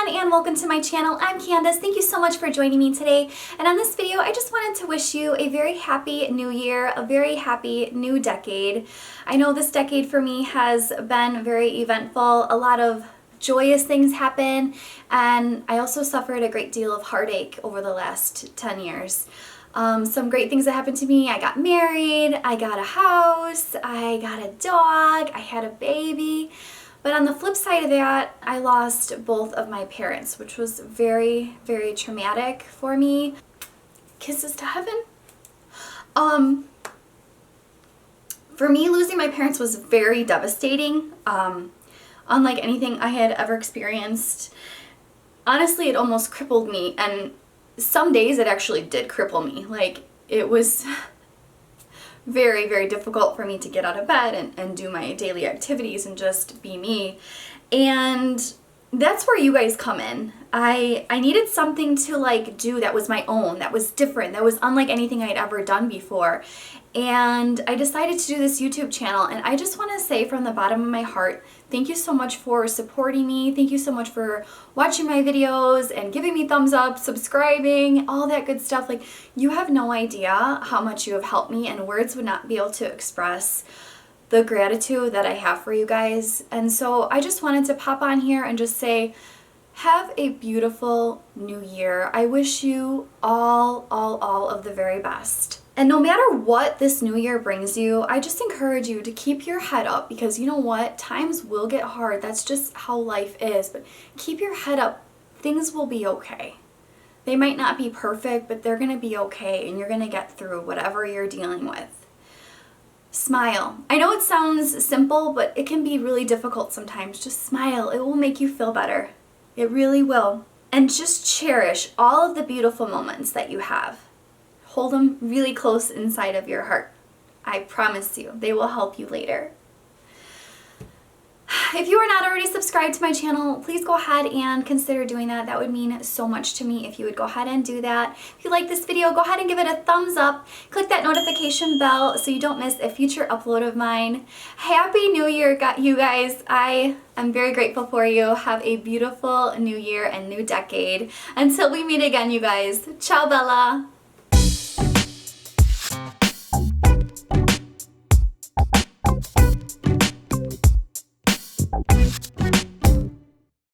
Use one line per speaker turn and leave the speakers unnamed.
everyone and welcome to my channel. I'm Candace. Thank you so much for joining me today. And on this video, I just wanted to wish you a very happy new year, a very happy new decade. I know this decade for me has been very eventful. A lot of joyous things happen, and I also suffered a great deal of heartache over the last 10 years. Some great things that happened to me. I got married, I got a house, I got a dog, I had a baby. But on the flip side of that, I lost both of my parents, which was very, very traumatic for me. Kisses to heaven. For me, losing my parents was very devastating. Unlike anything I had ever experienced. Honestly, it almost crippled me, and some days it actually did cripple me. Like, it was very, very difficult for me to get out of bed and do my daily activities and just be me. And that's where you guys come in. I needed something to like do that was my own, that was different, that was unlike anything I'd ever done before. And I decided to do this YouTube channel, and I just want to say from the bottom of my heart, thank you so much for supporting me. Thank you so much for watching my videos and giving me thumbs up, subscribing, all that good stuff. Like, you have no idea how much you have helped me, and words would not be able to express the gratitude that I have for you guys. And so I just wanted to pop on here and just say, have a beautiful new year. I wish you all of the very best. And no matter what this new year brings you, I just encourage you to keep your head up, because you know what? Times will get hard. That's just how life is. But keep your head up. Things will be okay. They might not be perfect, but they're going to be okay, and you're going to get through whatever you're dealing with. Smile. I know it sounds simple, but it can be really difficult sometimes. Just smile. It will make you feel better. It really will. And just cherish all of the beautiful moments that you have. Hold them really close inside of your heart. I promise you, they will help you later. If you are not already subscribed to my channel, please go ahead and consider doing that. That would mean so much to me if you would go ahead and do that. If you like this video, go ahead and give it a thumbs up. Click that notification bell so you don't miss a future upload of mine. Happy New Year, you guys. I am very grateful for you. Have a beautiful new year and new decade. Until we meet again, you guys. Ciao Bella.